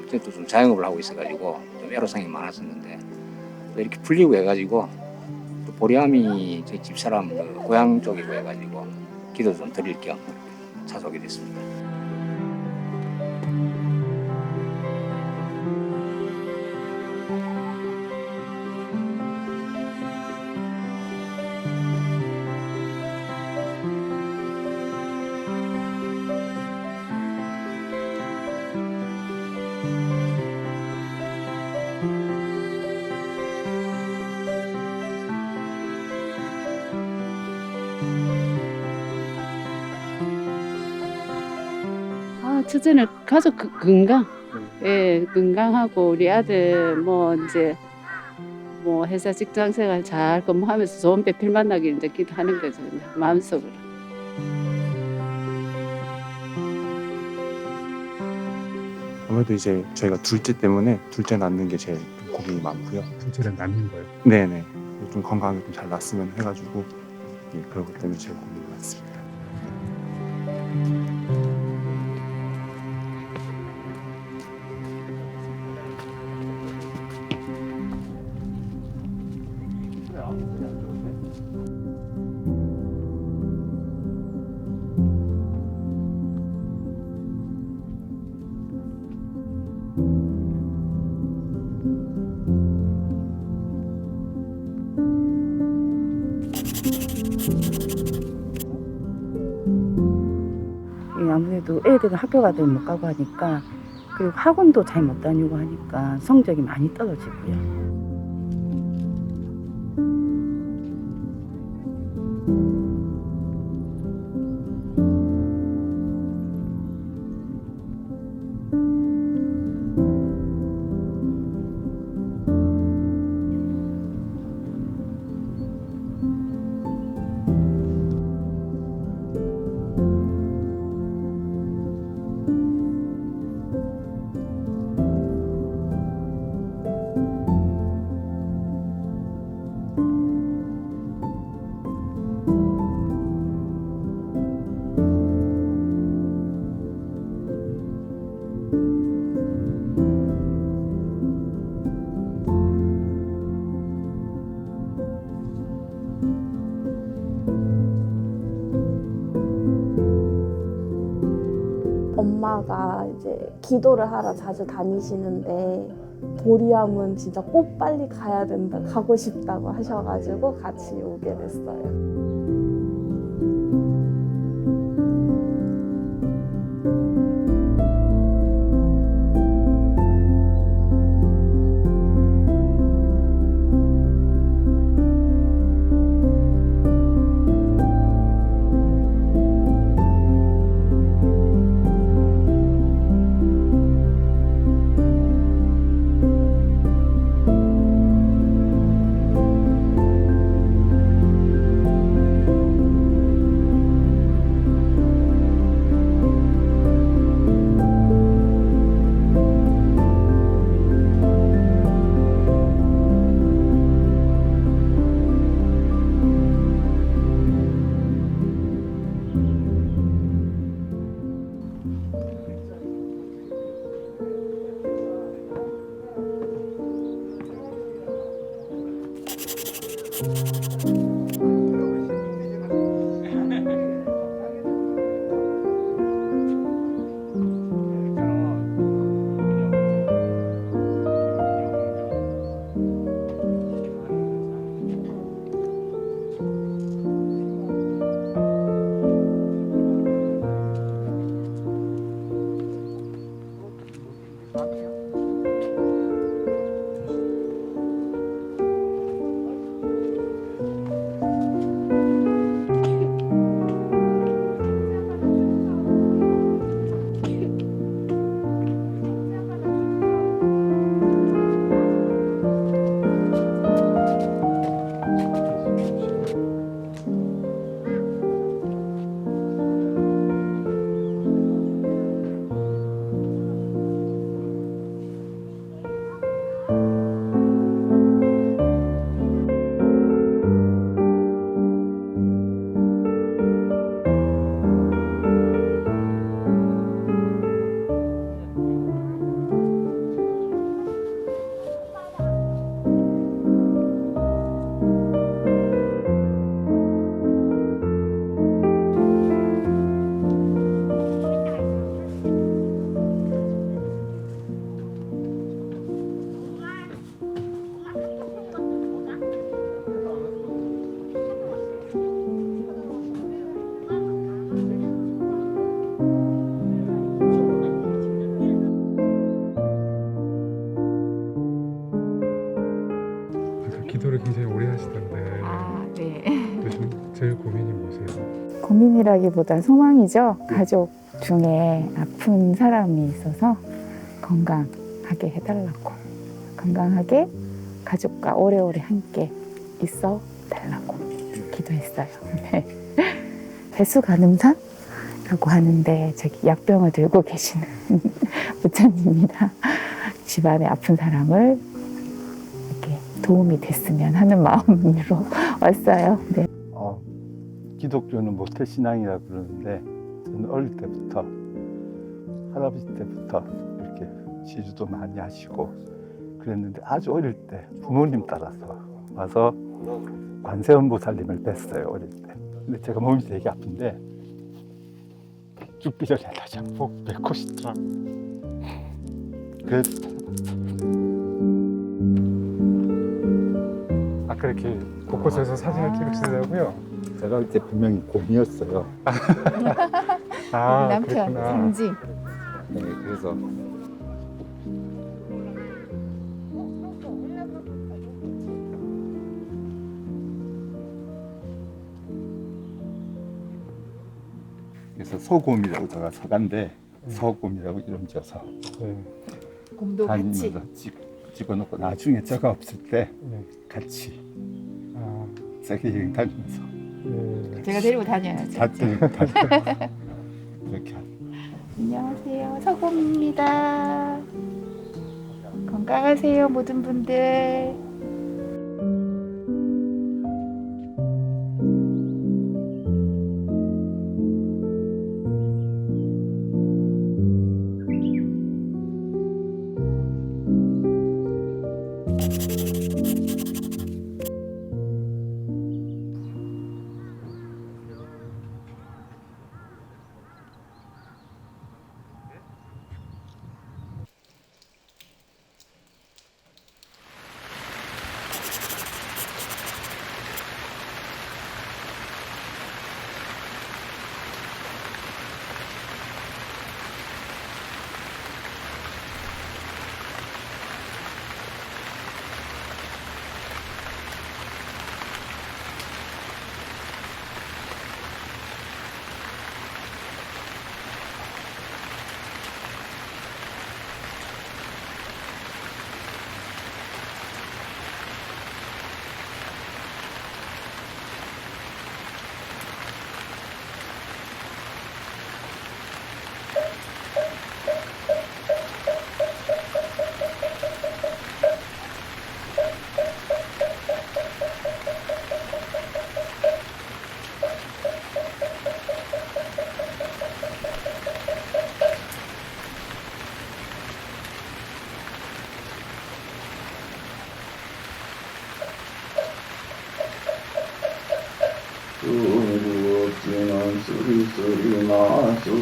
그때도 좀 자영업을 하고 있어가지고 좀 애로사항이 많았었는데 또 이렇게 풀리고 해가지고 또 보리암이 저희 집사람 그 고향 쪽이고 해가지고 기도 좀 드릴 겸 찾아오게 됐습니다. 첫째는 가족 건강, 예, 건강하고 우리 아들 이제 회사 직장 생활 잘 근무하면서 좋은 배필 만나길 이제 기도하는 거죠, 그냥 마음속으로. 아무래도 이제 저희가 둘째 때문에 둘째 낳는 게 제일 고민이 많고요. 둘째를 낳는 거예요? 네네. 좀 건강하게 좀 잘 낳았으면 해가지고 그런 것 때문에 제일 고민이 많습니다. 아무래도 애들은 학교 가도 못 가고 하니까, 그리고 학원도 잘 못 다니고 하니까 성적이 많이 떨어지고요. 엄마가 이제 기도를 하러 자주 다니시는데 보리암은 진짜 꼭 빨리 가야 된다, 가고 싶다고 하셔가지고 같이 오게 됐어요. 기도를 굉장히 오래 하시던데 네. 요즘 제일 고민이 뭐세요? 고민이라기보다 소망이죠. 가족 중에 아픈 사람이 있어서 건강하게 해달라고. 건강하게 가족과 오래오래 함께 있어 달라고 기도했어요. 네. 배수가늠사라고 하는데 저기 약병을 들고 계시는 부처님이라 집안에 아픈 사람을 이렇게 도움이 됐으면 하는 마음으로 왔어요. 네. 기독교는 모태신앙이라고 그러는데 저는 어릴 때부터 할아버지 때부터 이렇게 지주도 많이 하시고 그랬는데 아주 어릴 때 부모님 따라서 와서 관세음보살님을 뵀어요, 어릴 때. 근데 제가 몸이 되게 아픈데 죽기 전에 다시 한번 뵙고 싶더라고요. 그래서 아까 이렇게 곳곳에서 사진을 찍으시더라고요. 제가 그때 분명히 곰이었어요. 아, 남편 그랬구나. 성지. 네, 그래서 소곰이라고 제가 서간데 서곰이라고 이름 지어서 네. 곰도 같이. 다니면서 집어넣고 나중에 제가 없을 때 네. 같이 아, 세계 여행 다니면서 네. 제가 데리고 다녀야죠. 다 데리고 다니고 이렇게 안녕하세요. 서곰입니다. 건강하세요, 모든 분들.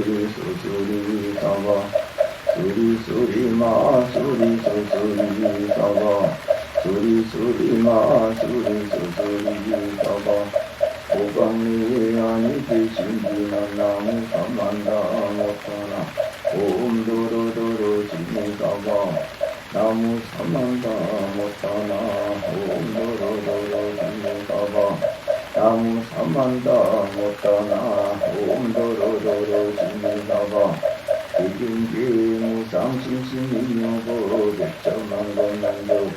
수리 수수리 사바 수리 수리마 수리 수수리 사바 수리 수리마 수리 수수리 사바 오감리 아니지 신기나 나무 사만다 못하나 옴 도로도로 지니사바 나무 사만다 못하나 옴 도로도로 지니사바 나무 사만다 못하나 옴 도로도로 지니사바 이긴기 무상심심이묘고 백점한 건난도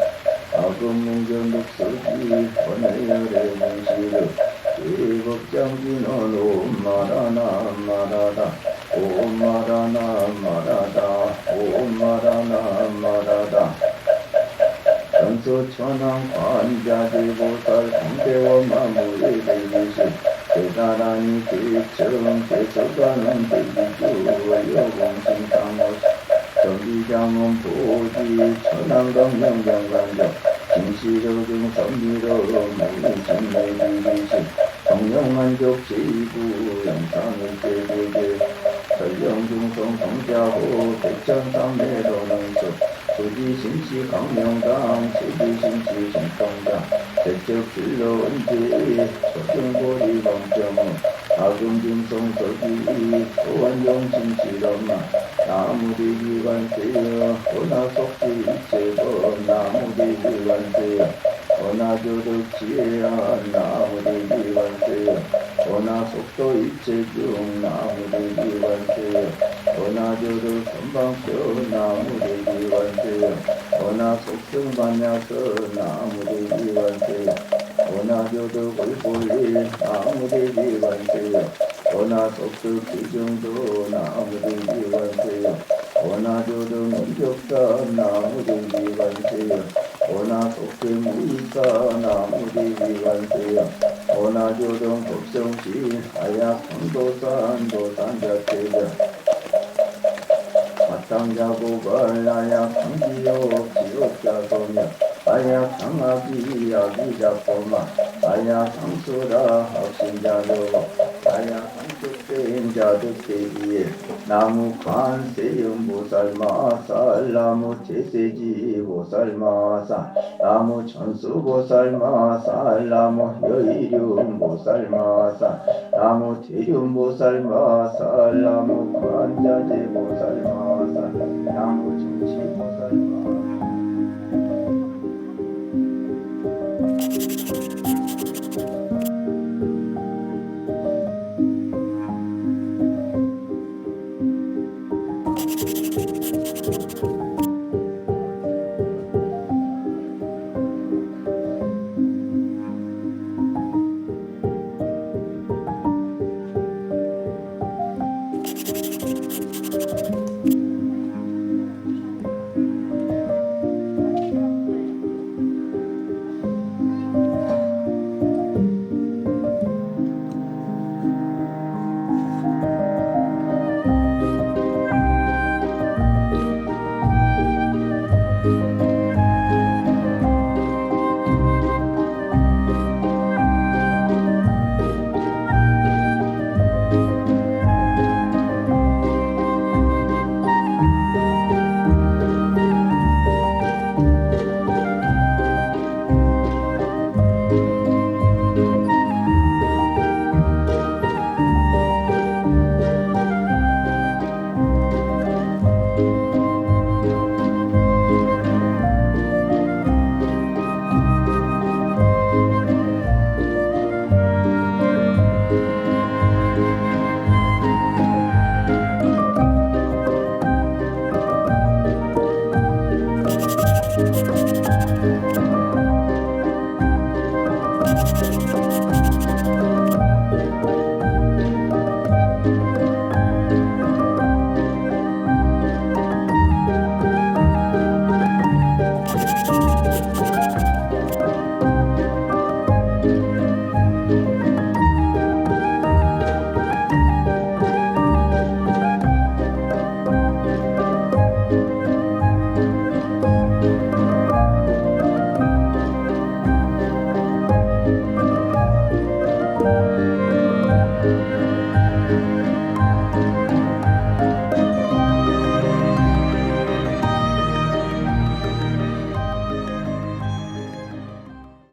아금문견 독서지 번외열의 문시르 일법장기는 옴마라나 마라다 옴마라나 마라다 옴마라나 마라다 전소천왕 관자지보살 성대원 마무리 대기시 대다라니 대청 대서가는 대기주 여공신상호시 전기장은 보지 천왕강 명장관적 진시러중 선미러 무신내비기시 정령만족 제이구 영상을 제대제 전령중성 성자호 백천삼매로능수 수지심시 강명당 수지심시 신통장 대적 길러언제 초등고리 검정은 아금중성 서기 소원용심시러마 나무대기관세여 원하속지 이체번 나무대기관세여 원하조득지혜야 나무대기관세여 원하속도 이체중 나무대기관세여 원하조득 선방표 나무대기관세여 원하속승반야서 나무대기관세여 원하조득 얼굴일 나무대기관세여 원하속득 기정도 나무대기관세여 원하조득 인격사 나무대기관세여 원하속득 무이사 나무대기관세여 원하조득 법성시 하약성도산 도산자체자 바탕자고발 하약상지역 지옥자소며 하약상하기 야기자포마 하약상수라 학신자도 하약상숙된 자득대기에 나무 관세음보살 마살 나무 제세지 보살 마살 나무 천수보살 마살 나무 여의륜보살 마살 나무 대륜보살 마살 나무 관자재보살 마살 나무 정치보살 마살